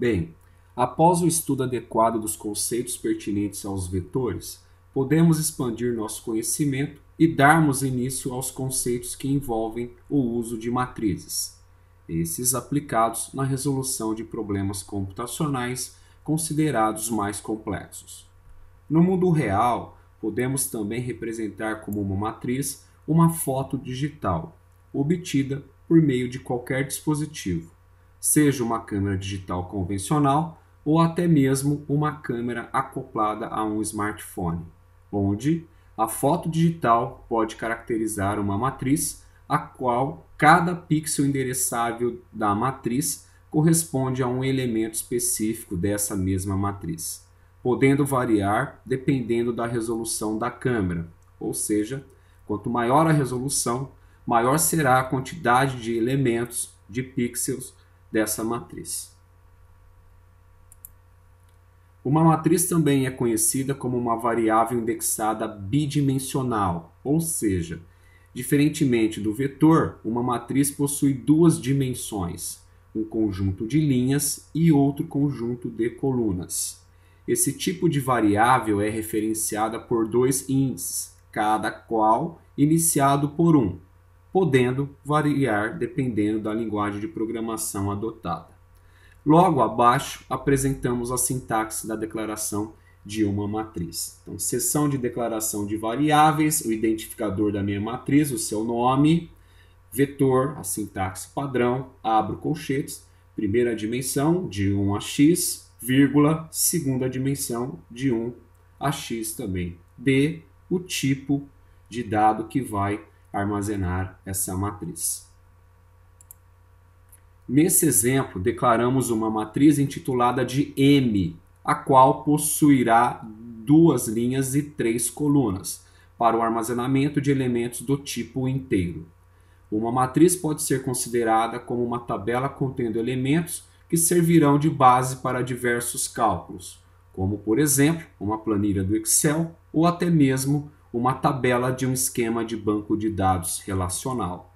Bem, após o estudo adequado dos conceitos pertinentes aos vetores, podemos expandir nosso conhecimento e darmos início aos conceitos que envolvem o uso de matrizes, esses aplicados na resolução de problemas computacionais considerados mais complexos. No mundo real, podemos também representar como uma matriz uma foto digital, obtida por meio de qualquer dispositivo, seja uma câmera digital convencional ou até mesmo uma câmera acoplada a um smartphone, onde a foto digital pode caracterizar uma matriz, a qual cada pixel endereçável da matriz corresponde a um elemento específico dessa mesma matriz, podendo variar dependendo da resolução da câmera, ou seja, quanto maior a resolução, maior será a quantidade de elementos, de pixels, dessa matriz. Uma matriz também é conhecida como uma variável indexada bidimensional, ou seja, diferentemente do vetor, uma matriz possui duas dimensões, um conjunto de linhas e outro conjunto de colunas. Esse tipo de variável é referenciada por dois índices, cada qual iniciado por 1, podendo variar dependendo da linguagem de programação adotada. Logo abaixo, apresentamos a sintaxe da declaração de uma matriz. Então, seção de declaração de variáveis, o identificador da minha matriz, o seu nome, vetor, a sintaxe padrão, abro colchetes, primeira dimensão de 1 a x, vírgula, segunda dimensão de 1 a x também, d, o tipo de dado que vai armazenar essa matriz. Nesse exemplo, declaramos uma matriz intitulada de M, a qual possuirá duas linhas e três colunas, para o armazenamento de elementos do tipo inteiro. Uma matriz pode ser considerada como uma tabela contendo elementos que servirão de base para diversos cálculos, como, por exemplo, uma planilha do Excel ou até mesmo uma tabela de um esquema de banco de dados relacional.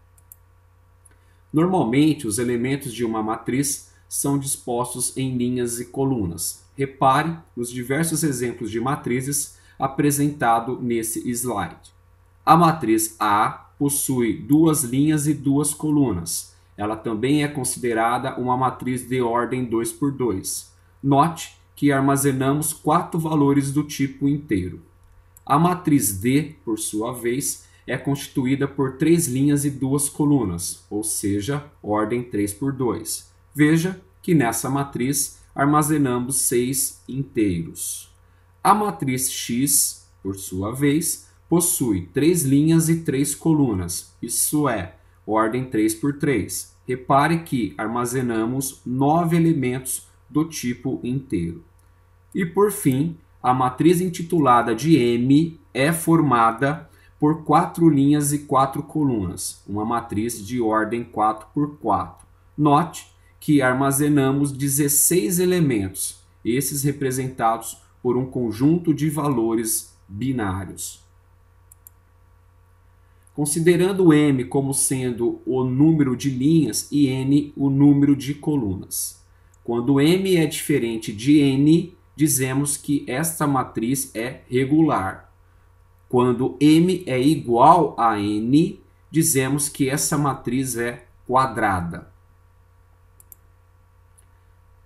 Normalmente, os elementos de uma matriz são dispostos em linhas e colunas. Repare nos diversos exemplos de matrizes apresentados nesse slide. A matriz A possui duas linhas e duas colunas. Ela também é considerada uma matriz de ordem 2x2. Note que armazenamos 4 valores do tipo inteiro. A matriz D, por sua vez, é constituída por 3 linhas e 2 colunas, ou seja, ordem 3x2. Veja que nessa matriz armazenamos 6 inteiros. A matriz X, por sua vez, possui 3 linhas e 3 colunas, isso é, ordem 3x3. Repare que armazenamos 9 elementos do tipo inteiro. E por fim, a matriz intitulada de M é formada por 4 linhas e 4 colunas, uma matriz de ordem 4x4. Note que armazenamos 16 elementos, esses representados por um conjunto de valores binários. Considerando M como sendo o número de linhas e N o número de colunas. Quando M é diferente de N, dizemos que esta matriz é regular. Quando M é igual a N, dizemos que essa matriz é quadrada.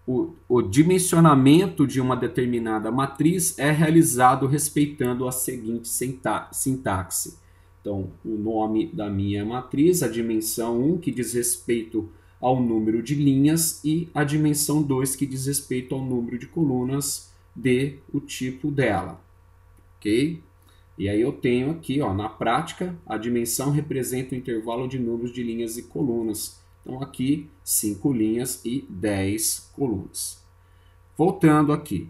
O dimensionamento de uma determinada matriz é realizado respeitando a seguinte sintaxe. Então, o nome da minha matriz, a dimensão 1, que diz respeito ao número de linhas, e a dimensão 2, que diz respeito ao número de colunas, de o tipo dela. Ok? E aí eu tenho aqui, ó, na prática, a dimensão representa o intervalo de números de linhas e colunas. Então aqui, 5 linhas e 10 colunas. Voltando aqui.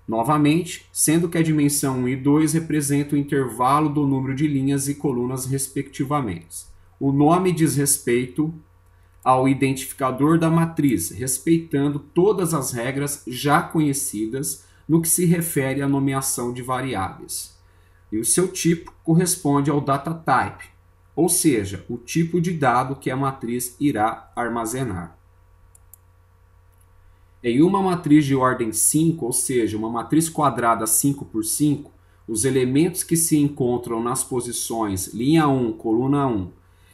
Novamente, sendo que a dimensão 1 e 2 representam o intervalo do número de linhas e colunas respectivamente. O nome diz respeito ao identificador da matriz, respeitando todas as regras já conhecidas no que se refere à nomeação de variáveis. E o seu tipo corresponde ao data type, ou seja, o tipo de dado que a matriz irá armazenar. Em uma matriz de ordem 5, ou seja, uma matriz quadrada 5 por 5, os elementos que se encontram nas posições linha 1, coluna 1,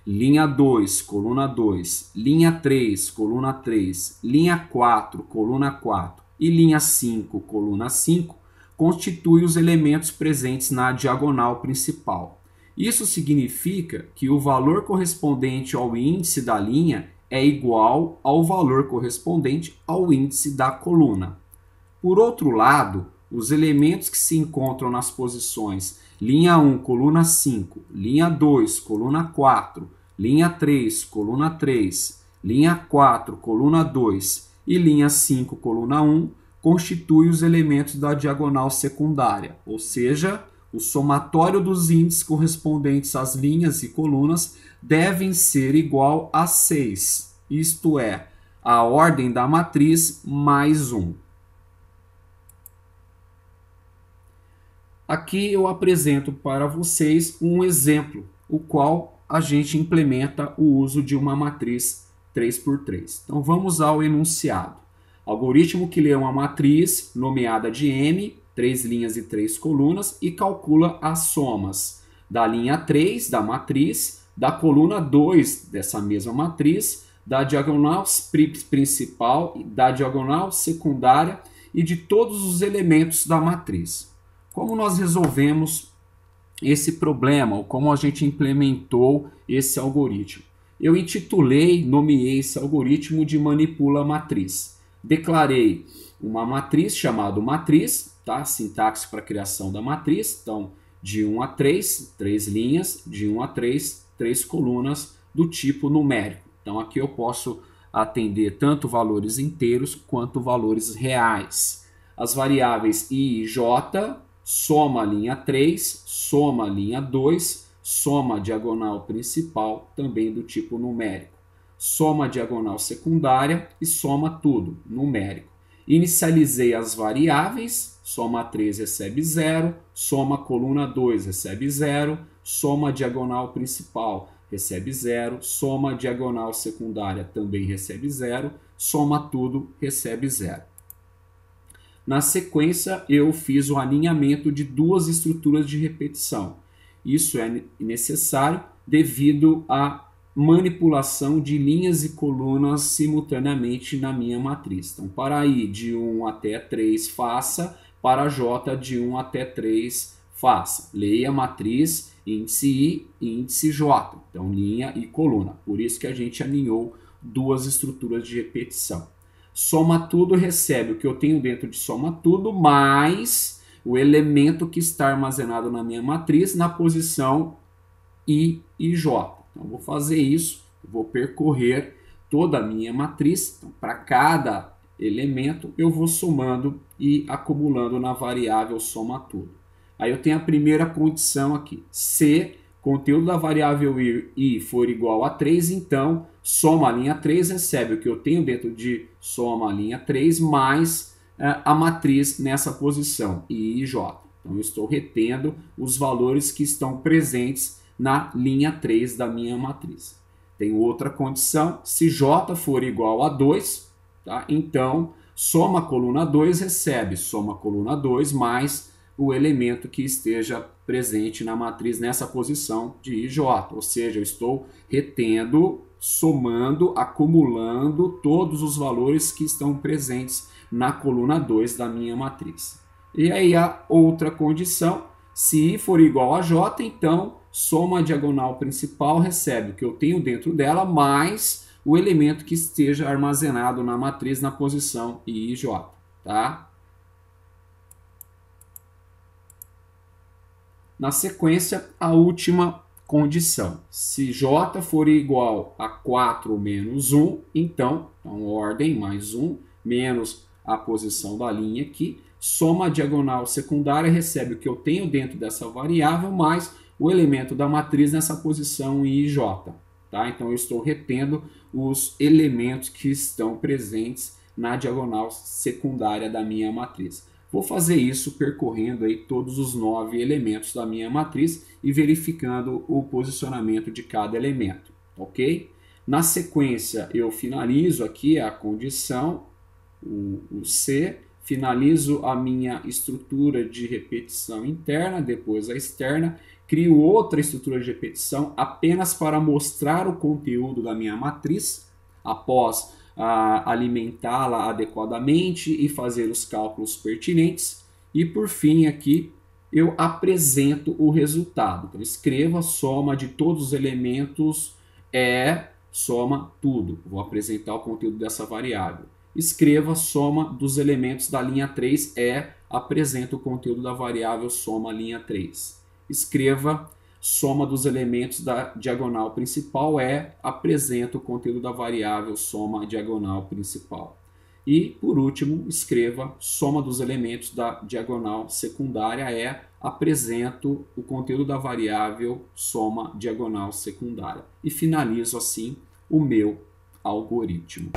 linha 2, coluna 2, linha 3, coluna 3, linha 4, coluna 4 e linha 5, coluna 5, constituem os elementos presentes na diagonal principal. Isso significa que o valor correspondente ao índice da linha é igual ao valor correspondente ao índice da coluna. Por outro lado, os elementos que se encontram nas posições linha 1, coluna 5, linha 2, coluna 4, linha 3, coluna 3, linha 4, coluna 2 e linha 5, coluna 1 constituem os elementos da diagonal secundária, ou seja, o somatório dos índices correspondentes às linhas e colunas devem ser igual a 6, isto é, a ordem da matriz mais 1. Aqui eu apresento para vocês um exemplo, o qual a gente implementa o uso de uma matriz 3x3. Então vamos ao enunciado. Algoritmo que lê uma matriz nomeada de M, 3 linhas e 3 colunas, e calcula as somas da linha 3 da matriz, da coluna 2 dessa mesma matriz, da diagonal principal, da diagonal secundária e de todos os elementos da matriz. Como nós resolvemos esse problema, ou como a gente implementou esse algoritmo? Eu nomeei esse algoritmo de manipula matriz. Declarei uma matriz chamada matriz, tá? Sintaxe para criação da matriz. Então, de 1 a 3, 3 linhas, de 1 a 3, 3 colunas do tipo numérico. Então, aqui eu posso atender tanto valores inteiros quanto valores reais. As variáveis I e J, soma linha 3, soma linha 2, soma diagonal principal, também do tipo numérico. Soma diagonal secundária e soma tudo, numérico. Inicializei as variáveis, soma 3 recebe 0, soma coluna 2 recebe 0, soma diagonal principal recebe 0, soma diagonal secundária também recebe 0, soma tudo recebe 0. Na sequência, eu fiz o alinhamento de duas estruturas de repetição. Isso é necessário devido à manipulação de linhas e colunas simultaneamente na minha matriz. Então, para I de 1 até 3, faça. Para J de 1 até 3, faça. Leia a matriz índice I e índice J. Então, linha e coluna. Por isso que a gente alinhou duas estruturas de repetição. Soma tudo recebe o que eu tenho dentro de soma tudo, mais o elemento que está armazenado na minha matriz na posição I e J. Então, vou fazer isso, vou percorrer toda a minha matriz. Então, para cada elemento, eu vou somando e acumulando na variável soma tudo. Aí eu tenho a primeira condição aqui. Se conteúdo da variável I for igual a 3, então soma a linha 3 recebe o que eu tenho dentro de soma a linha 3 mais a matriz nessa posição, I e J. Então eu estou retendo os valores que estão presentes na linha 3 da minha matriz. Tem outra condição, se J for igual a 2, tá? Então soma coluna 2 recebe soma coluna 2 mais o elemento que esteja presente na matriz nessa posição de I e J. Ou seja, eu estou retendo, somando, acumulando todos os valores que estão presentes na coluna 2 da minha matriz. E aí a outra condição, se I for igual a J, então soma a diagonal principal recebe o que eu tenho dentro dela, mais o elemento que esteja armazenado na matriz na posição I e J. Tá? Na sequência, a última condição. Se J for igual a 4 menos 1, então ordem mais 1, menos a posição da linha aqui, soma a diagonal secundária, recebe o que eu tenho dentro dessa variável, mais o elemento da matriz nessa posição I e J. Tá? Então, eu estou retendo os elementos que estão presentes na diagonal secundária da minha matriz. Vou fazer isso percorrendo aí todos os 9 elementos da minha matriz e verificando o posicionamento de cada elemento, ok? Na sequência, eu finalizo aqui a condição o C, finalizo a minha estrutura de repetição interna, depois a externa, crio outra estrutura de repetição apenas para mostrar o conteúdo da minha matriz, após alimentá-la adequadamente e fazer os cálculos pertinentes. E por fim aqui eu apresento o resultado. Então escreva a soma de todos os elementos soma tudo. Vou apresentar o conteúdo dessa variável. Escreva a soma dos elementos da linha 3 apresenta o conteúdo da variável soma linha 3. Escreva soma dos elementos da diagonal principal apresenta o conteúdo da variável soma diagonal principal. E, por último, escreva soma dos elementos da diagonal secundária apresento o conteúdo da variável soma diagonal secundária. E finalizo assim o meu algoritmo.